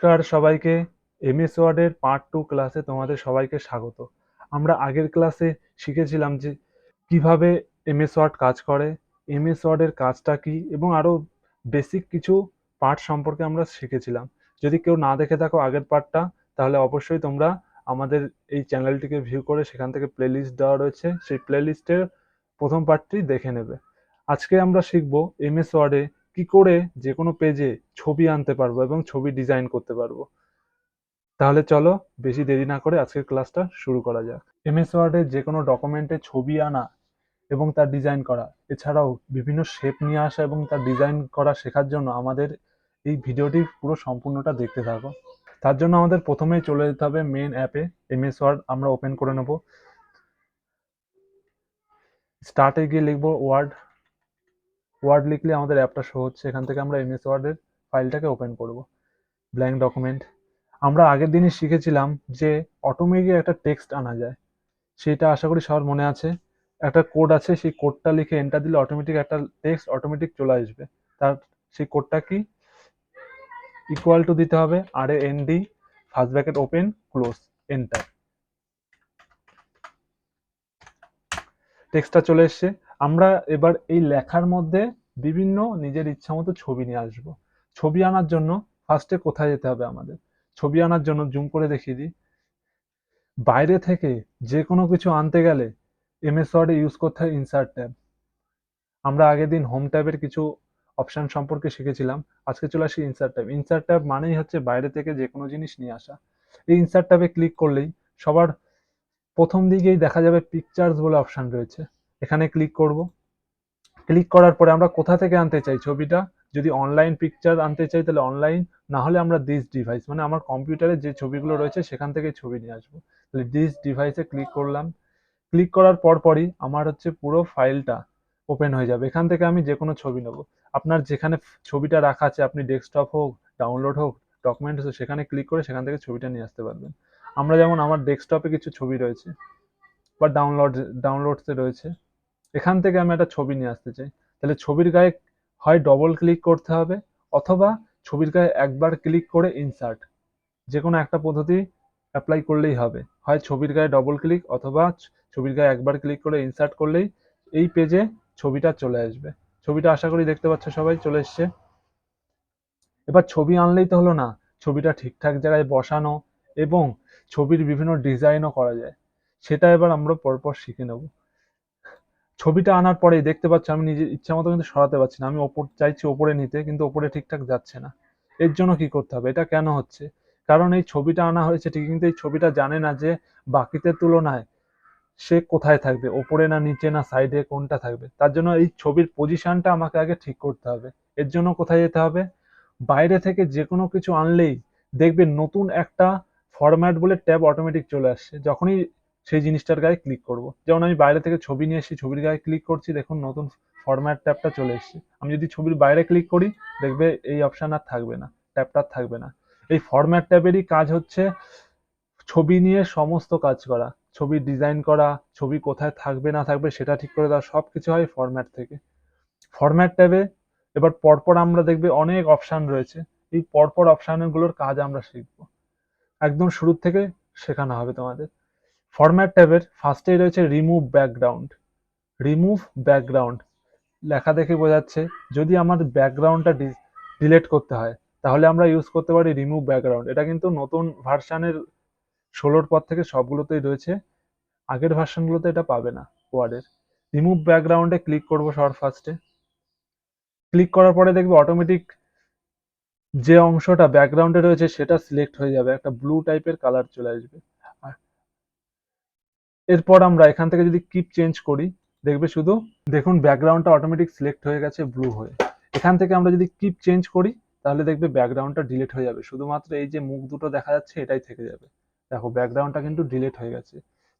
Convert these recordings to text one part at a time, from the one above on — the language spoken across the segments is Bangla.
নমস্কার সবাইকে। এমএস ওয়ার্ডের পার্ট 2 ক্লাসে তোমাদের সবাইকে স্বাগত। আমরা আগের ক্লাসে শিখেছিলাম যে কিভাবে এমএস ওয়ার্ড কাজ করে, এমএস ওয়ার্ডের কাজটা কি এবং আরো বেসিক কিছু পার্ট সম্পর্কে আমরা শিখেছিলাম। যদি কেউ না দেখে থাকো আগের পার্টটা, তাহলে অবশ্যই তোমরা আমাদের এই চ্যানেলটিকে ভিউ করে সেখান থেকে প্লেলিস্ট দেওয়া রয়েছে, সেই প্লেলিস্টের প্রথম পার্টটি দেখে নেবে। আজকে আমরা শিখবো এমএস ওয়ার্ডে কি করে যে কোনো পেজে ছবি আনতে পারবো এবং ছবি ডিজাইন করতে পারবো। তাহলে চলো বেশি দেরি না করে আজকের ক্লাসটা শুরু করা যাক। এমএস ওয়ার্ডে যে কোনো ডকুমেন্টে ছবি আনা এবং তার ডিজাইন করা, এছাড়াও বিভিন্ন শেপ নিয়ে আসা এবং তার ডিজাইন করা শেখার জন্য আমাদের এই ভিডিওটি পুরো সম্পূর্ণটা দেখতে থাকো। তার জন্য আমাদের প্রথমেই চলে যেতে হবে মেন অ্যাপে। এমএস ওয়ার্ড আমরা ওপেন করে নেব। স্টার্টে গিয়ে লিখবো ওয়ার্ড। ওয়ার্ড লিখলে আমাদের অ্যাপটা শো হচ্ছে, এখান থেকে আমরা এমএস ওয়ার্ডের ফাইলটাকে ওপেন করব। Blank document. আমরা আগের দিনই শিখেছিলাম যে অটোমেটিক একটা টেক্সট আনা যায়, সেটা আশা করি সবার মনে আছে। একটা কোড আছে, সেই কোডটা লিখে এন্টার দিলে অটোমেটিক একটা টেক্সট অটোমেটিক চলে আসবে। তার সেই কোডটা কি, ইকুয়াল টু দিতে হবে RAND first bracket open close enter. টেক্সটটা চলে এসছে। আমরা এবার এই লেখার মধ্যে বিভিন্ন নিজের ইচ্ছা মতো ছবি নিয়ে আসবো। ছবি আনার জন্য ফার্স্টে কোথায় যেতে হবে আমাদের? ছবি আনার জন্য জুম করে দেখিয়ে দিই। বাইরে থেকে যে কোনো কিছু আনতে গেলে এমএস ওয়ার্ডে ইউজ করতে হয় ইনসার্ট ট্যাব। আমরা আগের দিন হোম ট্যাবের কিছু অপশন সম্পর্কে শিখেছিলাম, আজকে চলে আসি ইনসার্ট ট্যাব। ইনসার্ট ট্যাব মানেই হচ্ছে বাইরে থেকে যে কোনো জিনিস নিয়ে আসা। এই ইনসার্ট ট্যাবে ক্লিক করলেই সবার প্রথম দিকেই দেখা যাবে পিকচার্স বলে অপশন রয়েছে, এখানে ক্লিক করব। ক্লিক করার পরে আমরা কোথা থেকে আনতে চাই ছবিটা, যদি অনলাইন পিকচার আনতে চাই তাহলে অনলাইন, না হলে আমরা দিস ডিভাইস মানে আমার কম্পিউটারে যে ছবিগুলো রয়েছে সেখান থেকে ছবি নিয়ে আসবো। তাহলে দিস ডিভাইসে ক্লিক করলাম। ক্লিক করার পরই আমার হচ্ছে পুরো ফাইলটা ওপেন হয়ে যাবে। এখান থেকে আমি যে কোনো ছবি নেব। আপনার যেখানে ছবিটা রাখা আছে, আপনি ডেস্কটপ হোক, ডাউনলোড হোক, ডকুমেন্টস হোক, সেখানে ক্লিক করে সেখান থেকে ছবিটা নিয়ে আসতে পারবেন। আমরা যেমন আমার ডেস্কটপে কিছু ছবি রয়েছে বা ডাউনলোডসে রয়েছে, এখান থেকে আমি একটা ছবি নিয়ে আসতে চাই। তাহলে ছবির গায়ে হয় ডবল ক্লিক করতে হবে, অথবা ছবির গায়ে একবার ক্লিক করে ইনসার্ট, যে কোনো একটা পদ্ধতি অ্যাপ্লাই করলেই হবে। হয় ছবির গায়ে ডবল ক্লিক অথবা ছবির গায়ে একবার ক্লিক করে ইনসার্ট করলেই এই পেজে ছবিটা চলে আসবে। ছবিটা আশা করি দেখতে পাচ্ছ সবাই, চলে এসছে। এবার ছবি আনলেই তো হলো না, ছবিটা ঠিকঠাক জায়গায় বসানো এবং ছবির বিভিন্ন ডিজাইনও করা যায়, সেটা এবার আমরা পরপর শিখে নেব। ছবিটা আনার পরেই দেখতে পাচ্ছ আমি নিজের ইচ্ছা মতো কিন্তু সরাতে পারছি না। আমি ওপর চাইছি ওপরে নিতে, কিন্তু ওপরে ঠিকঠাক যাচ্ছে না। এর জন্য কি করতে হবে, এটা কেন হচ্ছে? কারণ এই ছবিটা আনা হয়েছে ঠিকই, কিন্তু এই ছবিটা জানে না যে বাকিদের তুলনায় সে কোথায় থাকবে, ওপরে না নিচে না সাইডে, কোনটা থাকবে। তার জন্য এই ছবির পজিশনটা আমাকে আগে ঠিক করতে হবে। এর জন্য কোথায় যেতে হবে? বাইরে থেকে যে কোনো কিছু আনলেই দেখবে নতুন একটা ফরম্যাট বলে ট্যাব অটোমেটিক চলে আসছে যখনই সেই জিনিসটার গায়ে ক্লিক করব। যেমন আমি বাইরে থেকে ছবি নিয়ে এসেছি, ছবির গায়ে ক্লিক করছি, দেখুন নতুন ফরম্যাট ট্যাবটা চলে এসছে। আমি যদি ছবির বাইরে ক্লিক করি, দেখবে এই অপশন আর থাকবে না, ট্যাবটা আর থাকবে না। এই ফরম্যাট ট্যাবেরই কাজ হচ্ছে ছবি নিয়ে সমস্ত কাজ করা, ছবি ডিজাইন করা, ছবি কোথায় থাকবে না থাকবে সেটা ঠিক করে দেওয়া, সবকিছু হয় ফরম্যাট থেকে। ফরম্যাট ট্যাবে এবার পরপর আমরা দেখবে অনেক অপশন রয়েছে। এই পরপর অপশনগুলোর কাজ আমরা শিখবো, একদম শুরু থেকে শেখানো হবে তোমাদের। ফরম্যাট ট্যাবের ফার্স্টেই রয়েছে রিমুভ ব্যাকগ্রাউন্ড। রিমুভ ব্যাকগ্রাউন্ড লেখা দেখে বোঝাচ্ছে যদি আমার ব্যাকগ্রাউন্ডটা ডিলেট করতে হয়, তাহলে আমরা ইউজ করতে পারি রিমুভ ব্যাকগ্রাউন্ড। এটা কিন্তু নতুন ভার্সানের 16 পর থেকে সবগুলোতেই রয়েছে, আগের ভার্সানগুলোতে এটা পাবে না ওয়ার্ডের। রিমুভ ব্যাকগ্রাউন্ডে ক্লিক করবো সবার ফার্স্টে। ক্লিক করার পরে দেখবে অটোমেটিক যে অংশটা ব্যাকগ্রাউন্ডে রয়েছে সেটা সিলেক্ট হয়ে যাবে, একটা ব্লু টাইপের কালার চলে আসবে। আর এরপর আমরা এখান থেকে যদি কিপ চেঞ্জ করি, দেখবে শুধু দেখুন ব্যাকগ্রাউন্ডটা অটোমেটিক সিলেক্ট হয়ে গেছে ব্লু হয়ে। এখান থেকে আমরা যদি কিপ চেঞ্জ করি, তাহলে দেখবে ব্যাকগ্রাউন্ডটা ডিলিট হয়ে যাবে, শুধুমাত্র এই যে মুখ দুটো দেখা যাচ্ছে এটাই থেকে যাবে। দেখো ব্যাকগ্রাউন্ডটা কিন্তু ডিলিট হয়ে গেছে।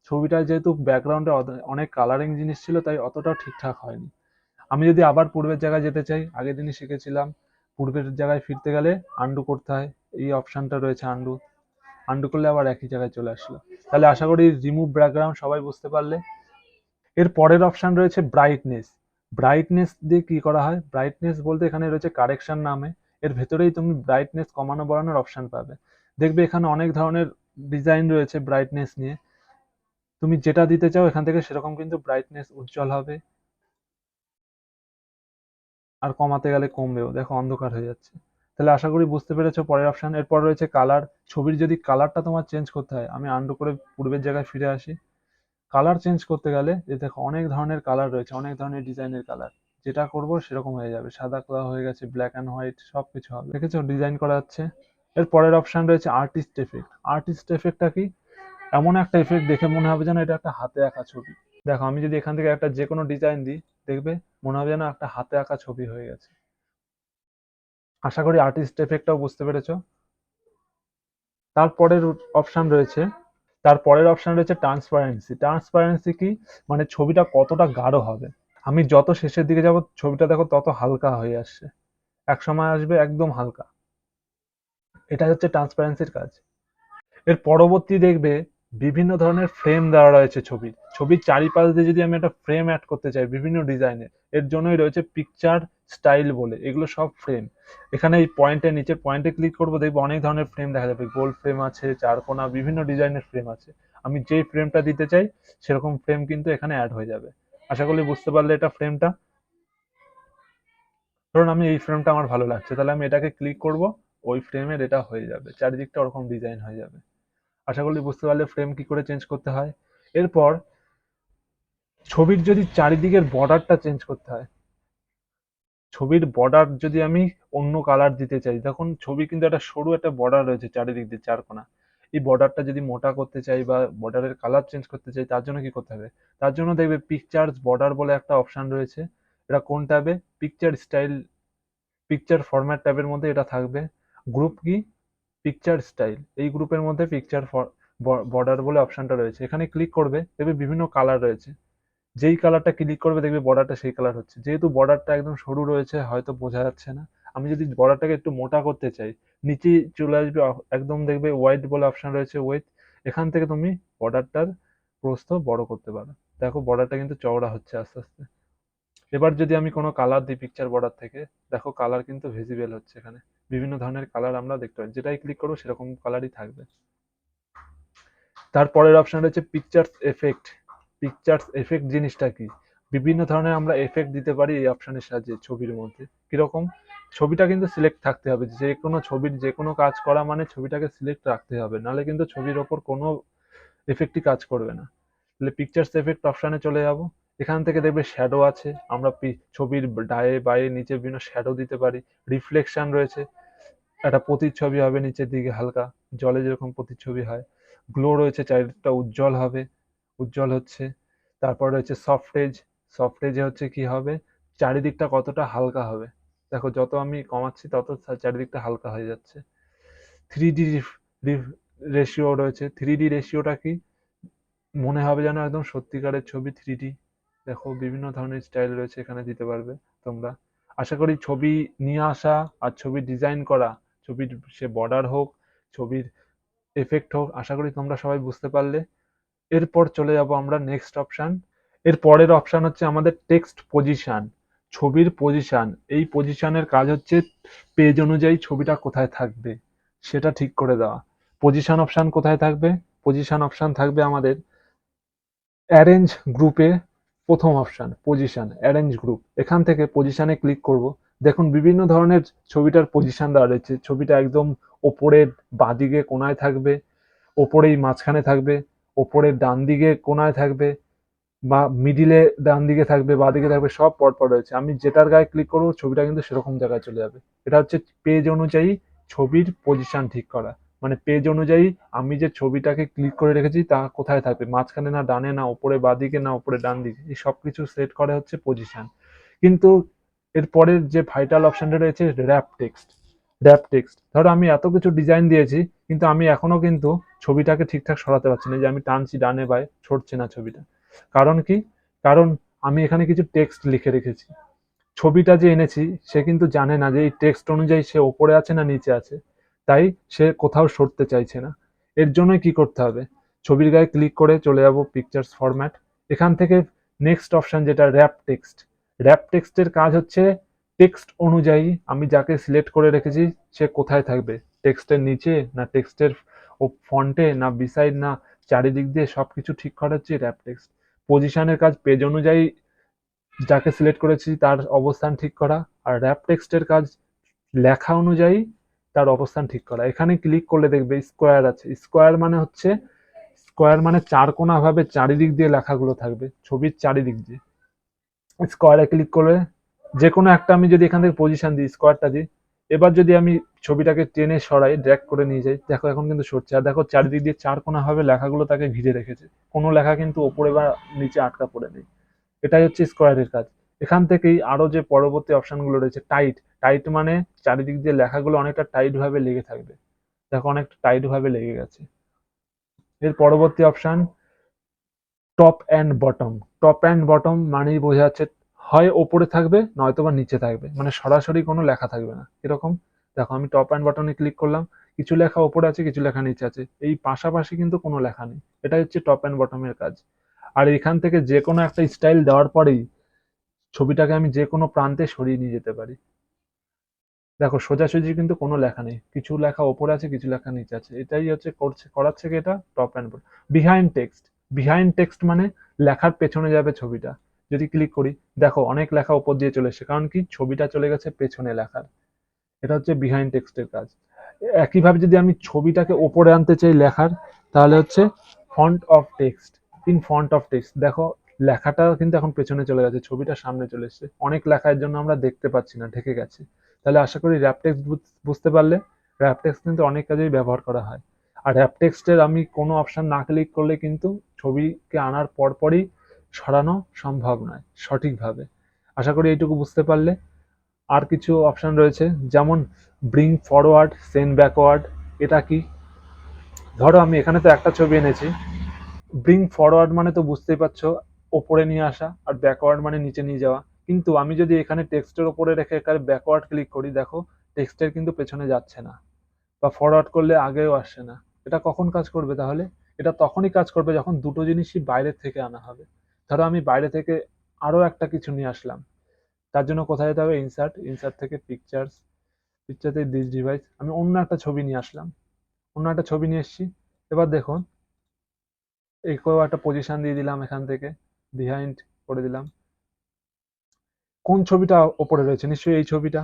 ছবিটা যেহেতু ব্যাকগ্রাউন্ডে অনেক কালারিং জিনিস ছিল, তাই অতটাও ঠিকঠাক হয়নি। আমি যদি আবার পূর্বের জায়গায় যেতে চাই, আগের দিনই শিখেছিলাম পূর্বের জায়গায় ফিরতে গেলে আন্ডু করতে হয়। এই অপশনটা রয়েছে আন্ডু, আন্ডু করলে আবার একই জায়গায় চলে আসলো। তাহলে আশা করি রিমুভ ব্যাকগ্রাউন্ড সবাই বুঝতে পারলে। এর পরের অপশন রয়েছে ব্রাইটনেস। ব্রাইটনেস দিয়ে কি করা হয়? ব্রাইটনেস বলতে এখানে রয়েছে কারেকশন নামে। এর ভেতরেই তুমি ব্রাইটনেস কমানো বাড়ানোর অপশন পাবে। দেখবে এখানে অনেক ধরনের ডিজাইন রয়েছে ব্রাইটনেস নিয়ে, তুমি যেটা দিতে চাও এখান থেকে সেরকম কিন্তু ব্রাইটনেস উজ্জ্বল হবে, আর কমাতে গেলে কমবেও, দেখো অন্ধকার হয়ে যাচ্ছে। তাহলে আশা করি বুঝতে পেরেছো পরের অপশন। এরপর রয়েছে কালার। ছবির যদি কালারটা তোমার চেঞ্জ করতে হয়, আমি আন্ডু করে পূর্বের জায়গায় ফিরে আসি। কালার চেঞ্জ করতে গেলে এই দেখো অনেক ধরনের কালার রয়েছে, অনেক ধরনের ডিজাইনের কালার। যেটা করব সেরকম হয়ে যাবে, সাদা কালো হয়ে গেছে, ব্ল্যাক অ্যান্ড হোয়াইট সবকিছু হবে, দেখেছো ডিজাইন করা যাচ্ছে। এর পরের অপশন রয়েছে আর্টিস্ট এফেক্ট। আর্টিস্ট এফেক্টটা কি? এমন একটা এফেক্ট দেখে মনে হবে যেন এটা একটা হাতে আঁকা ছবি। দেখো আমি যদি এখান থেকে একটা যে কোনো ডিজাইন দিই, দেখবে মনে হবে যেন একটা হাতে আঁকা ছবি হয়ে গেছে। আশা করি আর্টিস্ট এফেক্টটাও বুঝতে পেরেছো। তারপরের অপশন রয়েছে ট্রান্সপারেন্সি। ট্রান্সপারেন্সি কি? মানে ছবিটা কতটা গাঢ় হবে। আমি যত শেষের দিকে যাব ছবিটা দেখো তত হালকা হয়ে আসছে, এক সময় আসবে একদম হালকা। এটা হচ্ছে ট্রান্সপারেন্সির কাজ। এর পরবর্তী দেখবে বিভিন্ন ধরনের ফ্রেম দেওয়া রয়েছে ছবির। ছবির চারিপাশ দিয়ে যদি আমি একটা ফ্রেম অ্যাড করতে চাই বিভিন্ন ডিজাইনের, এর জন্যই রয়েছে পিকচার স্টাইল বলে, এগুলো সব ফ্রেম। এখানে এই পয়েন্টের নিচের পয়েন্টে ক্লিক করবো, দেখবো অনেক ধরনের ফ্রেম দেখা যাবে, গোল ফ্রেম আছে, চারকোনা, বিভিন্ন ডিজাইনের ফ্রেম আছে। আমি যেই ফ্রেমটা দিতে চাই সেরকম ফ্রেম কিন্তু এখানে অ্যাড হয়ে যাবে। আশা করি বুঝতে পারলে এটা ফ্রেমটা। ধরুন আমি এই ফ্রেমটা আমার ভালো লাগছে, তাহলে আমি এটাকে ক্লিক করব, ওই ফ্রেমের এটা হয়ে যাবে, চারিদিকটা ওরকম ডিজাইন হয়ে যাবে। আশা করি বুঝতে পারলে ফ্রেম কি করে চেঞ্জ করতে হয়। এরপর ছবির যদি চারিদিকের বর্ডারটা চেঞ্জ করতে হয়, ছবির বর্ডার যদি আমি অন্য কালার দিতে চাই, তখন ছবি কিন্তু একটা সরু একটা বর্ডার রয়েছে চারিদিক দিয়ে চারকোনা, এই বর্ডারটা যদি মোটা করতে চাই বা বর্ডারের কালার চেঞ্জ করতে চাই, তার জন্য কি করতে হবে? তার জন্য দেখবে পিকচার্স বর্ডার বলে একটা অপশন রয়েছে। এটা কোন ট্যাবে? পিকচার স্টাইল, পিকচার ফরম্যাট ট্যাবের মধ্যে এটা থাকবে। গ্রুপ কি? Picture style. এই গ্রুপের মধ্যে পিকচার বর্ডার বলে অপশনটা রয়েছে, এখানে ক্লিক করবে, দেখবে বিভিন্ন কালার রয়েছে। যেই কালারটা ক্লিক করবে দেখবে বর্ডারটা সেই কালার হচ্ছে। যেহেতু বর্ডারটা একদম সরু রয়েছে হয়তো বোঝা যাচ্ছে না, আমি যদি বর্ডারটাকে একটু মোটা করতে চাই, নিচে চলে আসবে একদম দেখবে ওয়াইড বলে অপশন রয়েছে, ওয়েট। এখান থেকে তুমি বর্ডারটার প্রস্থ বড় করতে পারো। দেখো বর্ডারটা কিন্তু চওড়া হচ্ছে আস্তে আস্তে। এবার যদি আমি কোনো কালার দিই পিকচার বর্ডার থেকে, দেখো কালার কিন্তু ভিজিবল হচ্ছে এখানে, বিভিন্ন ধরনের কালার আমরা দেখতে পাই, যেটাই ক্লিক করবো সেরকম কালারই থাকবে। তারপরের অপশন রয়েছে পিকচার্স এফেক্ট। পিকচার্স এফেক্ট জিনিসটা কি? বিভিন্ন ধরনের আমরা এফেক্ট দিতে পারি এই অপশনের সাহায্যে ছবির মধ্যে। কিরকম? ছবিটা কিন্তু সিলেক্ট থাকতে হবে, যে কোনো ছবির যে কোনো কাজ করা মানে ছবিটাকে সিলেক্ট রাখতে হবে, নাহলে কিন্তু ছবির ওপর কোনো এফেক্টই কাজ করবে না। তাহলে পিকচার্স এফেক্ট অপশনে চলে যাব। এখান থেকে দেখবে শ্যাডো আছে, আমরা ছবির ডায়ে বায়ে নিচে বিভিন্ন শ্যাডো দিতে পারি। রিফ্লেকশন রয়েছে, একটা প্রতিচ্ছবি হবে নিচের দিকে হালকা, জলে যেরকম প্রতিচ্ছবি হয়। গ্লো রয়েছে, চারিদিকটা উজ্জ্বল হবে, উজ্জ্বল হচ্ছে। তারপর রয়েছে সফট এজ। সফট এজে হচ্ছে কি হবে? চারিদিকটা কতটা হালকা হবে। দেখো যত আমি কমাচ্ছি তত চারিদিকটা হালকা হয়ে যাচ্ছে। থ্রি ডি রেশিও রয়েছে। থ্রি ডি রেশিওটা কি? মনে হবে যেন একদম সত্যিকারের ছবি থ্রি ডি। দেখো বিভিন্ন ধরনের স্টাইল রয়েছে, এখানে দিতে পারবে তোমরা। আশা করি ছবি নিয়ে আসা আর ছবি ডিজাইন করা, ছবির সে বর্ডার হোক, ছবির এফেক্ট হোক, আশা করি তোমরা সবাই বুঝতে পারলে। এরপর চলে যাব আমরা নেক্সট অপশন। এর পরের অপশন হচ্ছে আমাদের টেক্সট পজিশন। ছবির পজিশন, এই পজিশনের কাজ হচ্ছে পেজ অনুযায়ী ছবিটা কোথায় থাকবে সেটা ঠিক করে দেওয়া। পজিশন অপশন কোথায় থাকবে? পজিশন অপশন থাকবে আমাদের অ্যারেঞ্জ গ্রুপে। প্রথম অপশন পজিশন, অ্যারেঞ্জ গ্রুপ। এখান থেকে পজিশনে ক্লিক করব। দেখুন বিভিন্ন ধরনের ছবিটার পজিশন দেওয়া রয়েছে। ছবিটা একদম ওপরের বাঁদিকে কোনায় থাকবে, ওপরেই মাঝখানে থাকবে, ওপরের ডান দিকে কোনায় থাকবে, বা মিডিলে ডান দিকে থাকবে, বা দিকে থাকবে, সব পরপর রয়েছে। আমি যেটার গায়ে ক্লিক করবো ছবিটা কিন্তু সেরকম জায়গায় চলে যাবে। এটা হচ্ছে পেজ অনুযায়ী ছবির পজিশন ঠিক করা। মানে পেজ অনুযায়ী আমি যে ছবিটাকে ক্লিক করে রেখেছি তা কোথায় থাকবে, মাঝখানে না ডানে না ওপরে বাঁদিকে না ওপরে ডান দিকে, এই সব কিছু সেট করে হচ্ছে পজিশন। কিন্তু এরপরের যে ভাইটাল অপশনটা রয়েছে র্যাপ টেক্সট। র্যাপ টেক্সট, ধরো আমি এত কিছু ডিজাইন দিয়েছি কিন্তু আমি এখনো কিন্তু ছবিটাকে ঠিকঠাক সরাতে পারছি না, যে আমি টানছি ডানে বায়ে সরছে না ছবিটা। কারণ কি? কারণ আমি এখানে কিছু টেক্সট লিখে রেখেছি। ছবিটা যে এনেছি সে কিন্তু জানে না যে এই টেক্সট অনুযায়ী সে ওপরে আছে না নিচে আছে, তাই সে কোথাও সরতে চাইছে না। এর জন্য কি করতে হবে? ছবির গায়ে ক্লিক করে চলে যাব পিকচার্স ফরম্যাট। এখান থেকে নেক্সট অপশন যেটা র্যাপ টেক্সট। র্যাপ টেক্সটের কাজ হচ্ছে টেক্সট অনুযায়ী আমি যাকে সিলেক্ট করে রেখেছি সে কোথায় থাকবে, টেক্সটের নিচে না টেক্সটের ফন্টে না বিসাইড না চারিদিক দিয়ে, সবকিছু ঠিক করা হচ্ছে র্যাপ টেক্সট। পজিশনের কাজ পেজ অনুযায়ী যাকে সিলেক্ট করেছি তার অবস্থান ঠিক করা, আর র্যাপ টেক্সটের কাজ লেখা অনুযায়ী তার অবস্থান ঠিক করা। এখানে ক্লিক করলে দেখবে স্কোয়ার আছে, স্কোয়ার মানে চারকোনা ভাবে চারিদিক দিয়ে লেখাগুলো থাকবে, ছবির চারিদিক দিয়ে। স্কোয়ারে ক্লিক করলে যে কোনো একটা আমি যদি এখান থেকে পজিশন দিই, স্কোয়ারটা দিই, এবার যদি আমি ছবিটাকে টেনে সরাই, ড্র্যাগ করে নিয়ে যাই, দেখো এখন কিন্তু সরছে। আর দেখো চারিদিক দিয়ে চারকোনা ভাবে লেখাগুলো তাকে ঘিরে রেখেছে, কোনো লেখা কিন্তু ওপরে বা নিচে আটকা পড়ে নেই। এটাই হচ্ছে স্কোয়ারের কাজ। এখান থেকেই আরো যে পরবর্তী অপশনগুলো রয়েছে, টাইট। টাইট মানে চারিদিক দিয়ে লেখাগুলো অনেকটা টাইট ভাবে লেগে থাকবে, দেখো অনেকটা টাইট ভাবে লেগে গেছে। এর পরবর্তী option top and bottom. Top and bottom মানেই বোঝা যাচ্ছে হয় ওপরে থাকবে নয়তোবা নিচে থাকবে, মানে সরাসরি কোনো লেখা থাকবে না। এরকম দেখো আমি টপ অ্যান্ড বটনে ক্লিক করলাম, কিছু লেখা ওপরে আছে কিছু লেখা নিচে আছে, এই পাশাপাশি কিন্তু কোনো লেখা নেই। এটা হচ্ছে টপ অ্যান্ড বটমের কাজ। আর এখান থেকে যে কোনো একটা স্টাইল দেওয়ার পরেই ছবিটাকে আমি যে কোনো প্রান্তে সরিয়ে নিয়ে যেতে পারি। দেখো সোজাসুজি কিন্তু কোনো লেখা নেই, কিছু লেখা ওপরে আছে কিছু লেখা নিচে আছে, এটাই হচ্ছে করাচ্ছে কি এটা top and bottom. Behind text. Behind text মানে লেখার পেছনে যাবে ছবিটা। যদি ক্লিক করি দেখো অনেক লেখা উপর দিয়ে চলে এসেছে, কারণ কি ছবিটা চলে গেছে পেছনে লেখার। এটা হচ্ছে বিহাইন্ড টেক্সটের কাজ। একইভাবে যদি আমি ছবিটাকে ওপরে আনতে চাই লেখার, তাহলে হচ্ছে font of text. In font of text দেখো লেখাটা কিন্তু এখন পেছনে চলে গেছে, ছবিটা সামনে চলে এসেছে, অনেক লেখার জন্য আমরা দেখতে পাচ্ছি না, ঢেকে গেছে। তাহলে আশা করি র্যাপ টেক্সট বুঝতে পারলে। র্যাপ টেক্সট কিন্তু অনেক কাজেই ব্যবহার করা হয়। আর র্যাপ টেক্সটের আমি কোনো অপশন না ক্লিক করলে কিন্তু ছবিকে আনার পরপরই সরানো সম্ভব নয় সঠিকভাবে। আশা করি এইটুকু বুঝতে পারলে। আর কিছু অপশন রয়েছে, যেমন ব্রিং ফরওয়ার্ড, সেন্ড ব্যাকওয়ার্ড। এটা কি? ধরো আমি এখানে তো একটা ছবি এনেছি, ব্রিং ফরওয়ার্ড মানে তো বুঝতেই পারছো ওপরে নিয়ে আসা, আর ব্যাকওয়ার্ড মানে নিচে নিয়ে যাওয়া। কিন্তু আমি যদি এখানে টেক্সটের ওপরে রেখে এখানে ব্যাকওয়ার্ড ক্লিক করি, দেখো টেক্সটের কিন্তু পেছনে যাচ্ছে না, বা ফরওয়ার্ড করলে আগেও আসছে না। এটা কখন কাজ করবে তাহলে? এটা তখনই কাজ করবে যখন দুটো জিনিসই বাইরে থেকে আনা হবে। ধরো আমি বাইরে থেকে আরো একটা কিছু নিয়ে আসলাম, তার জন্য কোথায় যেতে হবে? ইনসার্ট, ইনসার্ট থেকে পিকচার্স, পিকচার থেকে দিস ডিভাইস, আমি অন্য একটা ছবি নিয়ে আসলাম, অন্য একটা ছবি নিয়ে এসেছি। এবার দেখুন একেও একটা পজিশন দিয়ে দিলাম, এখান থেকে বিহাইন্ড করে দিলাম। কোন ছবিটা ওপরে রয়েছে? নিশ্চয়ই এই ছবিটা,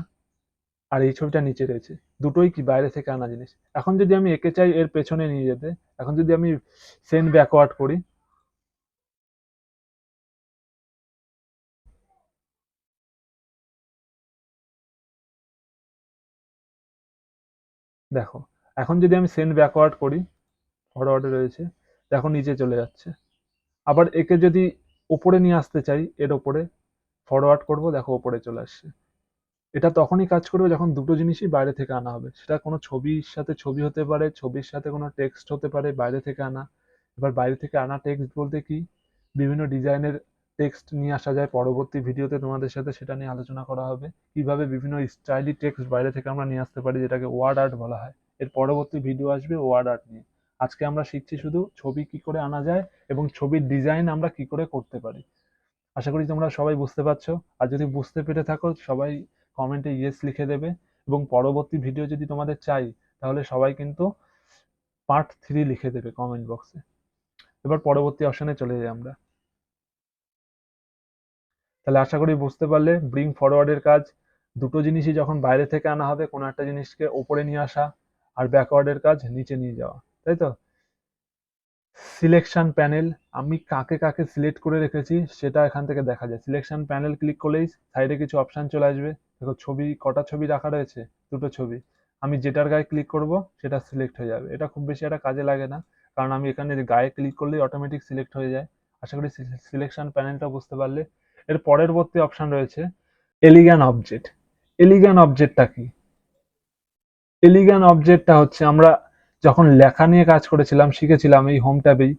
আর এই ছবিটা নিচে রয়েছে। দুটোই কি বাইরে থেকে আনা জিনিস। এখন যদি আমি একে চাই এর পেছনে নিয়ে যেতে, এখন যদি আমি সেন্ড ব্যাকওয়ার্ড করি, দেখো এখন যদি আমি সেন্ড ব্যাকওয়ার্ড করি, ফরওয়ার্ডে রয়েছে, দেখো নিচে চলে যাচ্ছে। আবার একে যদি ওপরে নিয়ে আসতে চাই, এর ওপরে ফরওয়ার্ড করব, দেখো ওপরে চলে আসছে। এটা তখনই কাজ করবে যখন দুটো জিনিসই বাইরে থেকে আনা হবে। সেটা কোনো ছবির সাথে ছবি হতে পারে, ছবির সাথে কোনো টেক্সট হতে পারে বাইরে থেকে আনা। এবার বাইরে থেকে আনা টেক্সট বলতে কি, বিভিন্ন ডিজাইনের টেক্সট নিয়ে আসা যায়, পরবর্তী ভিডিওতে তোমাদের সাথে সেটা নিয়ে আলোচনা করা হবে। কিভাবে বিভিন্ন স্টাইলি টেক্সট বাইরে থেকে আমরা নিয়ে আসতে পারি, যেটাকে ওয়ার্ড আর্ট বলা হয়। এর পরবর্তী ভিডিও আসবে ওয়ার্ড আর্ট নিয়ে। আজকে আমরা শিখছি শুধু ছবি কি করে আনা যায় এবং ছবির ডিজাইন আমরা কি করে করতে পারি। আশা করি তোমরা সবাই বুঝতে পারছো। আর যদি বুঝতে পেরে থাকো সবাই কমেন্টে ইয়েস লিখে দেবে। এবং পরবর্তী ভিডিও যদি তোমাদের চাই, তাহলে সবাই কিন্তু পার্ট 3 লিখে দেবে কমেন্ট বক্সে। এবার পরবর্তী অপশনে চলে যাই আমরা। তাহলে আশা করি বুঝতে পারলে ব্রিং ফরওয়ার্ডের কাজ দুটো জিনিসই যখন বাইরে থেকে আনা হবে, কোনো একটা জিনিসকে ওপরে নিয়ে আসা, আর ব্যাকওয়ার্ডের কাজ নিচে নিয়ে যাওয়া, তাই তো? সিলেকশন প্যানেল, আমি কাকে কাকে সিলেক্ট করে রেখেছি সেটা এখান থেকে দেখা যায়। সিলেকশন প্যানেল ক্লিক করলেই সাইডে কিছু অপশন চলে আসবে। দেখো ছবি, কটা ছবি রাখা রয়েছে? দুটো ছবি। আমি যেটার গায়ে ক্লিক করব সেটা সিলেক্ট হয়ে যাবে। এটা খুব বেশি একটা কাজে লাগে না, কারণ আমি এখানে গায়ে ক্লিক করলেই অটোমেটিক সিলেক্ট হয়ে যায়। আশা করি সিলেকশন প্যানেলটা বুঝতে পারলে। এর পরবর্তী অপশন রয়েছে এলিগান অবজেক্ট। এলিগান অবজেক্টটা কি? এলিগান অবজেক্টটা হচ্ছে আমরা যখন লেখা নিয়ে কাজ করেছিলাম, শিখেছিলাম এই হোম ট্যাবেই,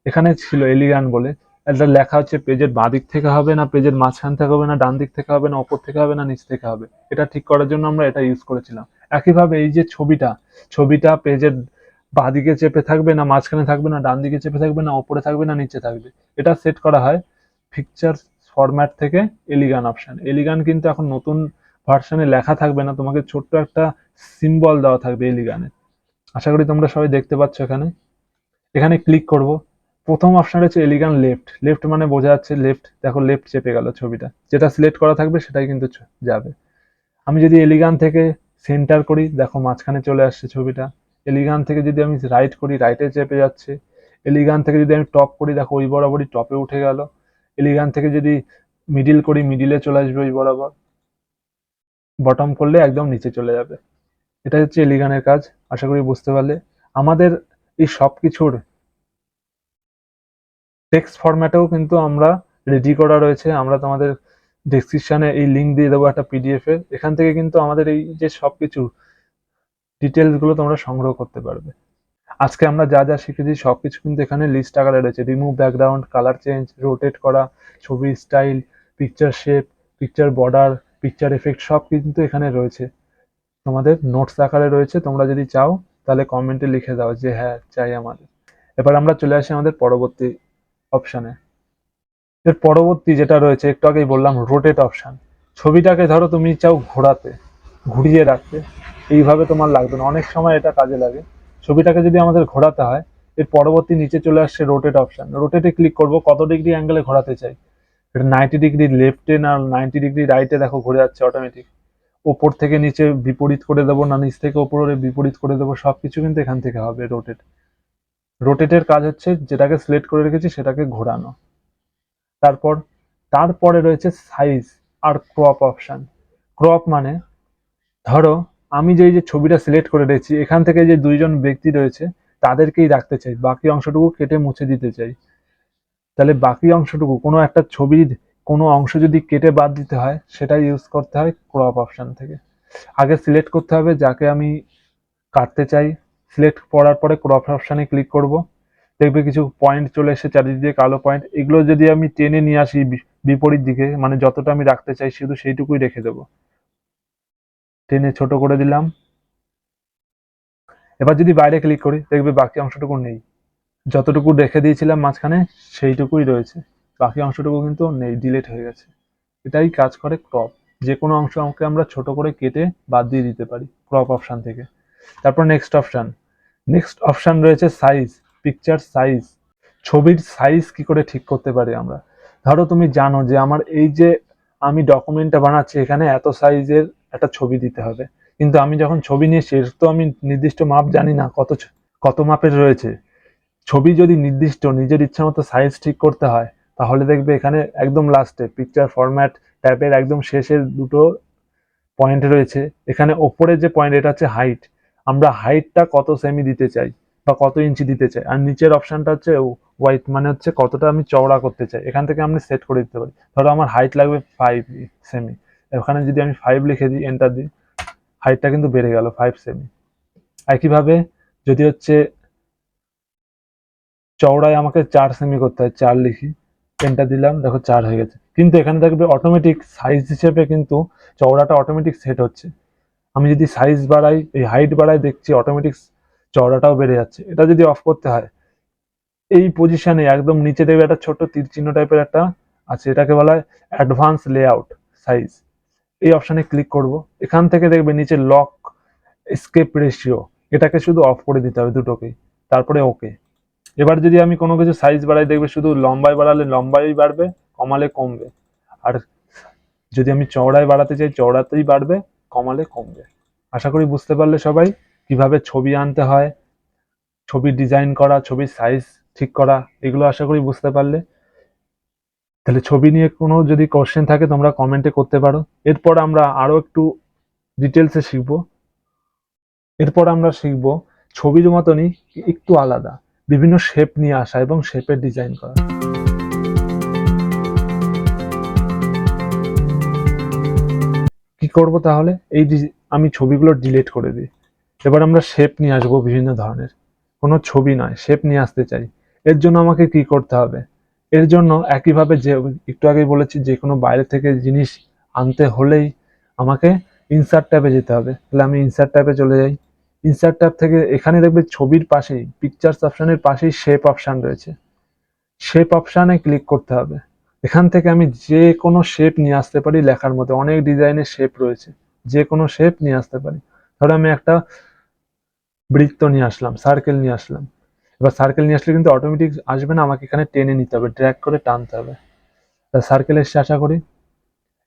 এখানে ছিল এলিগান বলে। একটা লেখা হচ্ছে পেজের বাঁ দিক থেকে হবে না পেজের মাঝখান থেকে হবে না ডান দিক থেকে হবে না ওপর থেকে হবে না নিচ থেকে হবে, এটা ঠিক করার জন্য আমরা এটা ইউজ করেছিলাম। একইভাবে এই যে ছবিটা, ছবিটা পেজের বাঁ দিকে চেপে থাকবে না মাঝখানে থাকবে না ডান দিকে চেপে থাকবে না ওপরে থাকবে না নিচে থাকবে, এটা সেট করা হয় পিকচার ফরম্যাট থেকে। এলিগান অপশন, এলিগান কিন্তু এখন নতুন ভার্সনে লেখা থাকবে না, তোমাকে ছোট্ট একটা সিম্বল দেওয়া থাকবে এলিগানের। আশা করি তোমরা সবাই দেখতে পাচ্ছ। এখানে ক্লিক করব। প্রথম অপশন হচ্ছে এলিগান লেফট। লেফট মানে বোঝা যাচ্ছে লেফট, দেখো লেফট চেপে গেল ছবিটা, যেটা সিলেক্ট করা থাকবে সেটাই কিন্তু যাবে। আমি যদি এলিগান থেকে সেন্টার করি, দেখো মাঝখানে চলে আসছে ছবিটা। এলিগান থেকে যদি আমি রাইট করি, রাইটে চেপে যাচ্ছে। এলিগান থেকে যদি আমি টপ করি, দেখো ওই বরাবরই টপে উঠে গেল। এলিগান থেকে যদি মিডিল করি, মিডিলে চলে আসবে ওই বরাবর। বটম করলে একদম নিচে চলে যাবে। এটা হচ্ছে এলিগানের কাজ। আশা করি বুঝতে পারলে। আমাদের এই সব কিছুর টেক্সট ফরম্যাটেও কিন্তু আমরা রেডি করা রয়েছে। আমরা তোমাদের ডেসক্রিপশনে এই লিঙ্ক দিয়ে দেবো একটা পিডিএফ এর। এখান থেকে কিন্তু আমাদের এই যে সবকিছু ডিটেলস গুলো তোমরা সংগ্রহ করতে পারবে। আজকে আমরা যা যা শিখেছি সবকিছু কিন্তু এখানে লিস্ট আকারে রয়েছে। Remove background, colour change, rotate করা, ছবির style, picture shape, picture border, picture effect, সব কিন্তু এখানে রয়েছে। তোমাদের নোটস আকারে রয়েছে। তোমরা যদি চাও তাহলে কমেন্টে লিখে দাও যে হ্যাঁ চাই আমাদের। এবার আমরা চলে আসি আমাদের পরবর্তী অপশানে। এর পরবর্তী যেটা রয়েছে, একটু আগেই বললাম, রোটেট অপশান। ছবিটাকে ধরো তুমি চাও ঘোরাতে, ঘুরিয়ে রাখতে, এইভাবে তোমার লাগবে না, অনেক সময় এটা কাজে লাগে। ছবিটাকে যদি আমাদের ঘোরাতে হয়, এর পরবর্তী নিচে চলে আসছে রোটেট অপশান। রোটেটে ক্লিক করব, কত ডিগ্রি অ্যাঙ্গেলে ঘোরাতে চাই। এটা 90 ডিগ্রি লেফটে না 90 ডিগ্রি রাইটে, দেখো ঘুরে যাচ্ছে অটোমেটিক। ওপর থেকে নিচে বিপরীত করে দেবো না নিচ থেকে ওপরে বিপরীত করে দেবো, সবকিছু কিন্তু এখান থেকে হবে রোটেট। রোটেটের কাজ হচ্ছে যেটাকে সিলেক্ট করে রেখেছি সেটাকে ঘোরানো। তারপর তারপরে রয়েছে সাইজ আর ক্রপ অপশন। ক্রপ মানে ধরো আমি যে ছবিটা সিলেক্ট করে রেখেছি, এখান থেকে যে দুইজন ব্যক্তি রয়েছে তাদেরকেই রাখতে চাই, বাকি অংশটুকু কেটে মুছে দিতে চাই। তাহলে বাকি অংশটুকু, কোনো একটা ছবির কোনো অংশ যদি কেটে বাদ দিতে হয়, সেটা ইউজ করতে হয় ক্রপ অপশন থেকে। আগে সিলেক্ট করতে হবে যাকে আমি কাটতে চাই। সিলেক্ট করার পরে ক্রপ অপশনে ক্লিক করব। দেখবে কিছু পয়েন্ট চলে এসে চারিদিকে কালো পয়েন্ট, এগুলো যদি আমি টেনে নিয়ে আসি বিপরীত দিকে, মানে যতটা আমি রাখতে চাই শুধু সেইটুকুই রেখে দেবো। টেনে ছোট করে দিলাম। এবার যদি বাইরে ক্লিক করি, দেখবে বাকি অংশটুকু নেই। যতটুকু রেখে দিয়েছিলাম মাঝখানে সেইটুকুই রয়েছে, বাকি অংশটুকু কিন্তু নেই, ডিলিট হয়ে গেছে। এটাই কাজ করে ক্রপ। যে কোনো অংশকে আমরা ছোট করে কেটে বাদ দিয়ে দিতে পারি ক্রপ অপশন থেকে। তারপর নেক্সট অপশন রয়েছে সাইজ, পিকচার সাইজ। ছবির সাইজ কি করে ঠিক করতে পারি আমরা। ধরো তুমি জানো যে আমার এই যে আমি ডকুমেন্টটা বানাচ্ছি, এখানে এত সাইজের একটা ছবি দিতে হবে, কিন্তু আমি যখন ছবি নিয়েছি এর তো আমি নির্দিষ্ট মাপ জানি না, কত মাপের রয়েছে। ছবি যদি নির্দিষ্ট নিজের ইচ্ছা মতো সাইজ ঠিক করতে হয়, তাহলে দেখবে এখানে একদম লাস্টে পিকচার ফরম্যাট ট্যাবের একদম শেষের দুটো পয়েন্ট রয়েছে। এখানে ওপরে যে পয়েন্ট, এটা হচ্ছে হাইট। আমরা হাইটটা কত সেমি দিতে চাই বা কত ইঞ্চি দিতে চাই। আর নিচের অপশনটা হচ্ছে ওয়াইড, মানে হচ্ছে কতটা আমি চওড়া করতে চাই। এখান থেকে আমি সেট করে দিতে পারি। ধরো আমার হাইট লাগবে 5 সেমি, ওখানে যদি আমি 5 লিখে দিই, এন্টার দিই, হাইটটা কিন্তু বেড়ে গেল 5 সেমি। একইভাবে যদি হচ্ছে চওড়ায় আমাকে 4 সেমি করতে হয়, 4 লিখি, এন্টার দিলাম, দেখো 4 হয়ে গেছে। কিন্তু এখানে দেখবে অটোমেটিক সাইজ হিসেবে কিন্তু চওড়াটা অটোমেটিক সেট হচ্ছে। আমি যদি সাইজ বাড়াই, এই হাইট বাড়াই, দেখছি অটোমেটিক চওড়াটাও বেড়ে যাচ্ছে। এটা যদি অফ করতে হয়, এই পজিশনে একদম নিচে দেখবে একটা ছোট তীর চিহ্ন টাইপের একটা আছে, এটাকে বলা হয় অ্যাডভান্স লেআউট সাইজ। এই অপশনে ক্লিক করব। এখান থেকে দেখবে নিচে লক এসকেপ রেশিও, এটাকে শুধু অফ করে দিতে হবে দুটোকেই, তারপরে ওকে। এবার যদি আমি কোনো কিছু সাইজ বাড়াই, দেখবে শুধু লম্বায় বাড়ালে লম্বাই বাড়বে, কমালে কমবে। আর যদি আমি চওড়ায় বাড়াতে চাই, চওড়াতেই বাড়বে, কমালে কমবে। আশা করি বুঝতে পারলে সবাই কিভাবে ছবি আনতে হয়, ছবি ডিজাইন করা, ছবির সাইজ ঠিক করা, এগুলো আশা করি বুঝতে পারলে। তাহলে ছবি নিয়ে কোনো যদি কোশ্চেন থাকে তোমরা কমেন্টে করতে পারো। এরপর আমরা আরো একটু ডিটেলসে শিখবো। এরপর আমরা শিখবো ছবির মতনই একটু আলাদা বিভিন্ন শেপ নিয়ে আসা এবং শেপের ডিজাইন করা। কি করব তাহলে, আমি ছবিগুলো ডিলিট করে দিই। এবার আমরা শেপ নিয়ে আসবো বিভিন্ন ধরনের। কোনো ছবি নয়, শেপ নিয়ে আসতে চাই। এর জন্য আমাকে কি করতে হবে। এর জন্য একইভাবে যে একটু আগেই বলেছি, যে কোনো বাইরে থেকে জিনিস আনতে হলেই আমাকে ইনসার্ট ট্যাবে যেতে হবে। তাহলে আমি ইনসার্ট ট্যাবে চলে যাই। ইনসার্ট ট্যাব থেকে এখানে দেখবে ছবির পাশেই পিকচার্স অপশনের পাশেই শেপ অপশন রয়েছে। শেপ অপশনে ক্লিক করতে হবে। এখান থেকে আমি যে কোনো শেপ নিয়ে আসতে পারি লেখার মধ্যে, অনেক ডিজাইনের শেপ রয়েছে, যে কোনো শেপ নিয়ে আসতে পারি। ধরো আমি একটা বৃত্ত নিয়ে আসলাম, সার্কেল নিয়ে আসলাম। এবার সার্কেল নিয়ে আসলে কিন্তু অটোমেটিক আসবে না, আমাকে এখানে টেনে নিতে হবে, ড্র্যাগ করে টানতে হবে। তা সার্কেল এসছে আশা করি।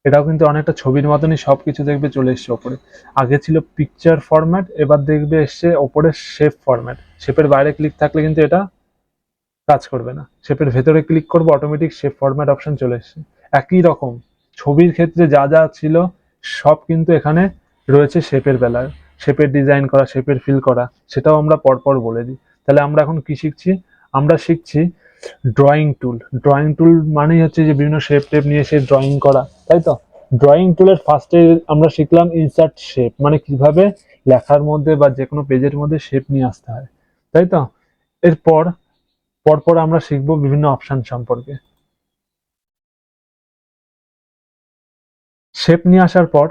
এটাও কিন্তু অনেকটা ছবির মতনই, সবকিছু দেখবে চলে এসছে ওপরে। আগে ছিল পিকচার ফরম্যাট, এবার দেখবে এসছে ওপরে শেপ ফরম্যাট। শেপের বাইরে ক্লিক থাকলে কিন্তু এটা কাজ করবে না, শেপের ভেতরে ক্লিক করবো, অটোমেটিক শেপ ফরম্যাট অপশন চলে এসছে। একই রকম ছবির ক্ষেত্রে যা যা ছিল সব কিন্তু এখানে রয়েছে শেপের বেলায়। শেপের ডিজাইন করা, শেপের ফিল করা, সেটাও আমরা পরপর বলে দিই। তাহলে আমরা এখন কি শিখছি? আমরা শিখছি ড্রয়িং টুল। ড্রয়িং টুল মানেই হচ্ছে যে বিভিন্ন শেপ টেপ নিয়ে এসে ড্রয়িং করা, তাই তো? ড্রয়িং টুলের ফার্স্টে আমরা শিখলাম ইনসার্ট শেপ, মানে কিভাবে লেখার মধ্যে বা যে কোনো পেজের মধ্যে শেপ নিয়ে আসতে হয়, তাই তো? এরপর পরপর আমরা শিখবো বিভিন্ন অপশন সম্পর্কে। শেপ নিয়ে আসার পর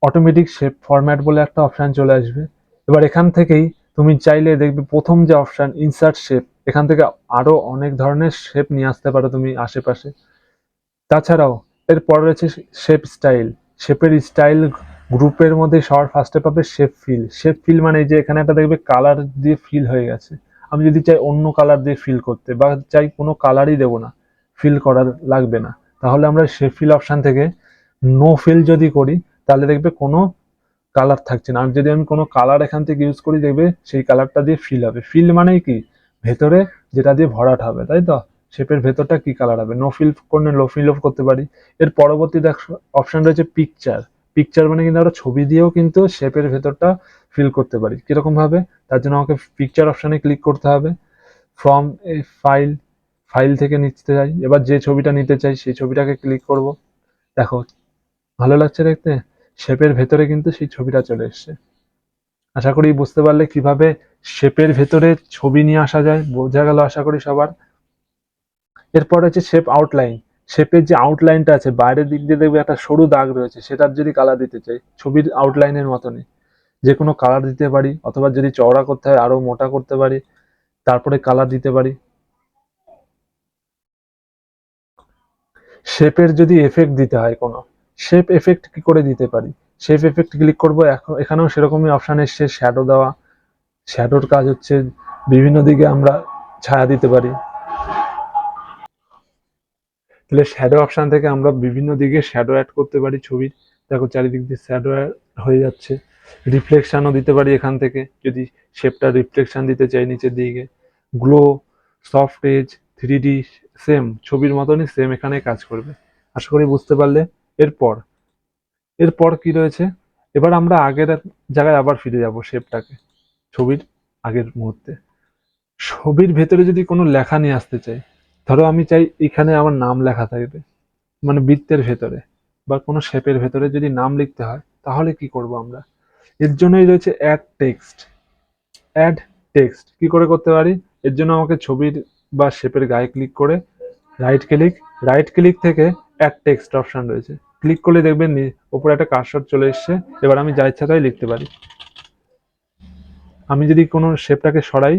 অটোমেটিক শেপ ফরম্যাট বলে একটা অপশন চলে আসবে। এবার এখান থেকেই তুমি চাইলে দেখবে প্রথম যে অপশন ইনসার্ট শেপ, এখান থেকে আরো অনেক ধরনের শেপ নিয়ে আসতে পারো তুমি আশেপাশে। তাছাড়াও এরপর রয়েছে শেপ স্টাইল। শেপের স্টাইল গ্রুপের মধ্যে সবার ফার্স্টে পাবে শেপ ফিল। শেপ ফিল মানে যে এখানে একটা দেখবে কালার দিয়ে ফিল হয়ে গেছে। আমি যদি চাই অন্য কালার দিয়ে ফিল করতে, বা চাই কোনো কালারই দেবো না, ফিল করার লাগবে না, তাহলে আমরা শেপ ফিল অপশন থেকে নো ফিল যদি করি, তাহলে দেখবে কোনো কালার থাকছে না। আর যদি আমি কোনো কালার এখান থেকে ইউজ করি, দেখবে সেই কালারটা দিয়ে ফিল হবে। ফিল মানেই কি? ভেতরে যেটা দিয়ে ভরাট হবে, তাই তো? শেপের ভেতরটা কি কালার হবে। নো ফিল করলে লো ফিল অফ করতে পারি। এর পরবর্তী অপশন রয়েছে পিকচার। পিকচার মানে কিন্তু আমরা ছবি দিয়েও কিন্তু শেপের ভেতরটা ফিল করতে পারি। কিরকম ভাবে? তার জন্য আমাকে পিকচার অপশনে ক্লিক করতে হবে। ফ্রম এ ফাইল, ফাইল থেকে নিতে চাই, এবার যে ছবিটা নিতে চাই সেই ছবিটাকে ক্লিক করব। দেখো, ভালো লাগছে দেখতে? শেপের ভেতরে কিন্তু সেই ছবিটা চলে এসছে। আশা করি বুঝতে পারলে কিভাবে শেপের ভেতরে ছবি নিয়ে আসা যায়, বোঝা গেল আশা করি সবার। এরপর হচ্ছে শেপ আউটলাইন। শেপের যে আউটলাইনটা আছে বাইরের দিক দিয়ে দেখবে একটা সরু দাগ রয়েছে, সেটার যদি কালার দিতে চাই ছবির আউটলাইনের মতনই যে কোনো কালার দিতে পারি, অথবা যদি চওড়া করতে হয় আরো মোটা করতে পারি, তারপরে কালার দিতে পারি। শেপের যদি এফেক্ট দিতে হয় কোনো, শেপ এফেক্ট কি করে দিতে পারি? শেপ এফেক্ট ক্লিক করবো, এখানেও সেরকমই অপশন এসছে শ্যাডো দেওয়া। শ্যাডোর কাজ হচ্ছে বিভিন্ন দিকে আমরা ছায়া দিতে পারি। তাহলে শ্যাডো অপশন থেকে আমরা বিভিন্ন দিকে শ্যাডো অ্যাড করতে পারি ছবির। দেখো চারিদিক দিয়ে শ্যাডো হয়ে যাচ্ছে। রিফ্লেকশনও দিতে পারি এখান থেকে, যদি শেপটা রিফ্লেকশন দিতে চাই নিচের দিকে। Glow, soft age, 3D, same ছবির মতনই সেম এখানে কাজ করবে। আশা করি বুঝতে পারলে। এরপর এরপর কি রয়েছে? এবার আমরা আগের জায়গায় আবার ফিরে যাব, শেপটাকে ছবির আগের মুহূর্তে। ছবির ভেতরে যদি কোনো লেখা নিয়ে আসতে চাই, ধরো আমি চাই এখানে আমার নাম লেখা থাকবে, মানে বৃত্তের ভেতরে বা কোনো শেপের ভেতরে যদি নাম লিখতে হয়, তাহলে কি করব আমরা? এর জন্যই রয়েছে অ্যাড টেক্সট। অ্যাড টেক্সট কি করে করতে পারি? এর জন্য আমাকে ছবির বা শেপের গায়ে ক্লিক করে রাইট ক্লিক, রাইট ক্লিক থেকে অ্যাড টেক্সট অপশন রয়েছে, ক্লিক করলে দেখবেন উপরে একটা কার্সর চলে এসছে। এবার আমি যা ইচ্ছা তাই লিখতে পারি। আমি যদি কোনো শেপটাকে সরাই,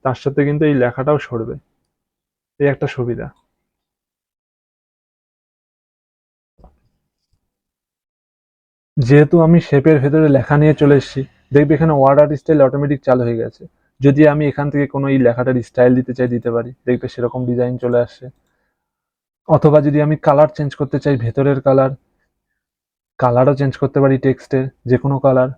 তার সাথে কিন্তু এই লেখাটাও সরবে। এই একটা সুবিধা। যেহেতু আমি শেপের ভেতরে লেখা নিয়ে চলে এসেছি, দেখবে এখানে ওয়ার্ড আর্ট স্টাইল অটোমেটিক চালু হয়ে গেছে। যদি আমি এখান থেকে কোনো এই লেখাটার স্টাইল দিতে চাই, দিতে পারি, দেখবে সেরকম ডিজাইন চলে আসছে। অথবা যদি আমি কালার চেঞ্জ করতে চাই, ভেতরের কালার, কালারও চেঞ্জ করতে পারি, টেক্সটের যে কোনো কালার।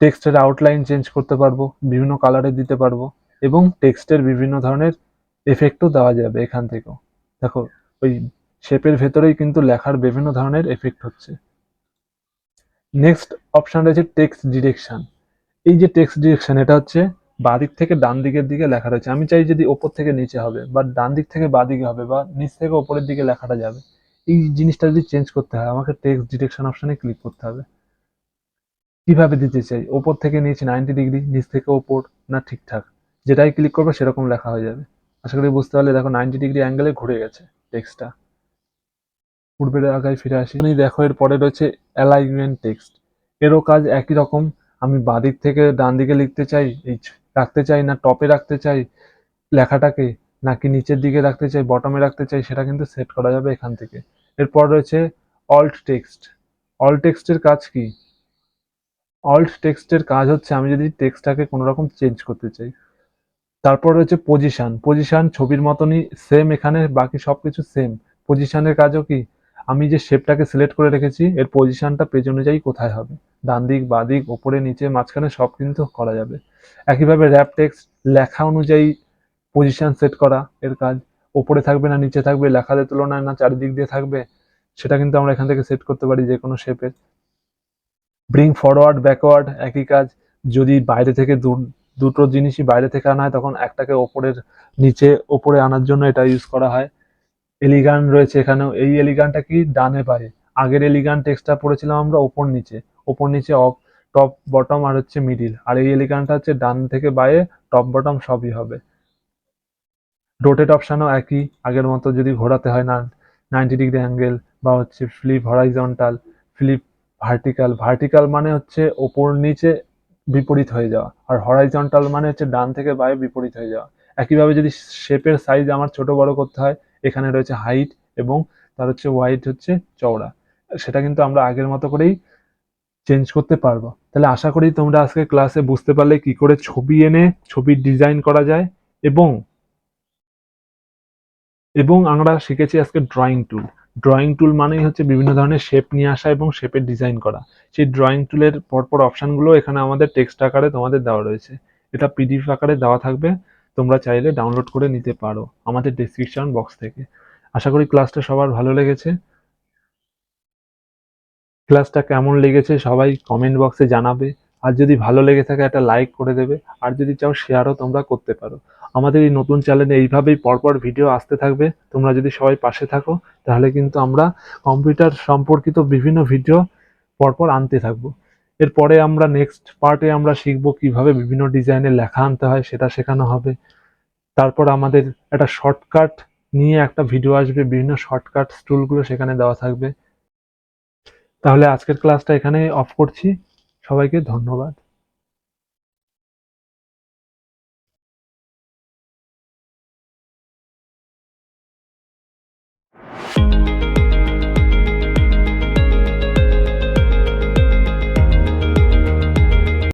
টেক্সটের আউটলাইন চেঞ্জ করতে পারবো, বিভিন্ন কালারে দিতে পারবো, এবং টেক্সটের বিভিন্ন ধরনের এফেক্টও দেওয়া যাবে এখান থেকেও। দেখো, ওই শেপের ভেতরেই কিন্তু লেখার বিভিন্ন ধরনের এফেক্ট হচ্ছে। নেক্সট অপশন রয়েছে টেক্সট ডিরেকশন। এই যে টেক্সট ডিরেকশন, এটা হচ্ছে বাঁদিক থেকে ডান দিকের দিকে লেখা রয়েছে। আমি চাই যদি ওপর থেকে নিচে হবে, বা ডান দিক থেকে বাঁ দিকে হবে, বা নিচ থেকে ওপরের দিকে লেখাটা যাবে, এই জিনিসটা যদি চেঞ্জ করতে হয়, আমাকে টেক্সট ডিরেকশন অপশনে ক্লিক করতে হবে। কিভাবে দিতে চাই, ওপর থেকে নিচে 90 ডিগ্রি, নিচ থেকে ওপর, না ঠিকঠাক, যেটাই ক্লিক করবে সেরকম লেখা হয়ে যাবে। আশা করি বুঝতে পারলে। দেখো 90 ডিগ্রি অ্যাঙ্গেলে ঘুরে গেছে টেক্সটটা। পূর্বের আগায় ফিরে আসি। দেখো এর পরে রয়েছে অ্যালাইনমেন্ট টেক্সট। এরও কাজ একই রকম। আমি বাঁদিক থেকে ডান দিকে লিখতে চাই, এই রাখতে চাই, না টপে রাখতে চাই লেখাটাকে, নাকি নিচের দিকে রাখতে চাই, বটমে রাখতে চাই, সেটা কিন্তু সেট করা যাবে এখান থেকে। এরপর রয়েছে অল্ট টেক্সট। অল্ট টেক্সটের কাজ কি? অল্ট টেক্সটের কাজ হচ্ছে আমি যদি টেক্সটটাকে কোনো রকম চেঞ্জ করতে চাই। তারপর রয়েছে পজিশন। পজিশন ছবির মতনই সেম, এখানে বাকি সবকিছু সেম। পজিশনের কাজও কি, আমি যে শেপটাকে সিলেক্ট করে রেখেছি এর পজিশনটা পেজ অনুযায়ী কোথায় হবে, ডান দিক, বাঁ দিক, ওপরে, নিচে, মাঝখানে সব কিন্তু করা যাবে। একইভাবে র্যাপ টেক্সট, লেখা অনুযায়ী পজিশন সেট করা এর কাজ। ওপরে থাকবে না নিচে থাকবে, লেখাদের তুলনায় না চারিদিক দিয়ে থাকবে, সেটা কিন্তু আমরা এখান থেকে সেট করতে পারি যে কোনো শেপের। ব্রিং ফরওয়ার্ড, ব্যাকওয়ার্ড একই কাজ। যদি বাইরে থেকে দুটো জিনিসই বাইরে থেকে আনা হয় তখন একটাকে ওপরের নিচে ওপরে আনার জন্য এটা ইউজ করা হয়। এলিগান রয়েছে এখানেও। এই এলিগানটা কি, ডানে বাঁয়ে। আগের এলিগান টেক্সটটা পড়েছিলাম আমরা ওপর নিচে, ওপর নিচে, অফ, টপ বটম আর হচ্ছে মিডিল। আর এই এলিগানটা হচ্ছে ডান থেকে বাঁয়ে, টপ বটম সবই হবে। রোটেট অপশানও একই, আগের মতো যদি ঘোরাতে হয় না 90 ডিগ্রি অ্যাঙ্গেল, বা হচ্ছে flip horizontal, flip vertical. Vertical মানে হচ্ছে ওপর নিচে বিপরীত হয়ে যাওয়া, আর হরাইজন্টাল মানে হচ্ছে ডান থেকে বায়ে বিপরীত হয়ে যাওয়া। একইভাবে যদি শেপের সাইজ আমার ছোট বড় করতে হয়, এখানে রয়েছে হাইট এবং তার হচ্ছে ওয়াইড হচ্ছে চওড়া, সেটা কিন্তু আমরা আগের মতো করেই চেঞ্জ করতে পারবো। তাহলে আশা করি তোমরা আজকে ক্লাসে বুঝতে পারলে কি করে ছবি এনে ছবির ডিজাইন করা যায়, এবং আমরা শিখেছি আজকে ড্রয়িং টুল। ড্রয়িং টুল মানেই হচ্ছে বিভিন্ন ধরনের শেপ নিয়ে আসা এবং শেপের ডিজাইন করা। সেই ড্রয়িং টুলের পরপর অপশনগুলো এখানে আমাদের টেক্সট আকারে তোমাদের দেওয়া রয়েছে। এটা পিডিএফ আকারে দেওয়া থাকবে, তোমরা চাইলে ডাউনলোড করে নিতে পারো আমাদের ডেসক্রিপশন বক্স থেকে। আশা করি ক্লাসটা সবার ভালো লেগেছে। ক্লাসটা কেমন লেগেছে সবাই কমেন্ট বক্সে জানাবে। আর যদি ভালো লেগে থাকে একটা লাইক করে দেবে। আর যদি চাও শেয়ারও তোমরা করতে পারো। আমাদের এই নতুন চ্যানেলে এইভাবেই পরপর ভিডিও আসতে থাকবে। তোমরা যদি সবাই পাশে থাকো তাহলে কিন্তু আমরা কম্পিউটার সম্পর্কিত বিভিন্ন ভিডিও পরপর আনতে থাকবো। এরপরে আমরা নেক্সট পার্টে আমরা শিখবো কিভাবে বিভিন্ন ডিজাইনের লেখা আনতে হয়, সেটা শেখানো হবে। তারপর আমাদের একটা শর্টকাট নিয়ে একটা ভিডিও আসবে, বিভিন্ন শর্টকাট টুলগুলো সেখানে দেওয়া থাকবে। তাহলে আজকের ক্লাসটা এখানেই অফ করছি। সবাইকে ধন্যবাদ।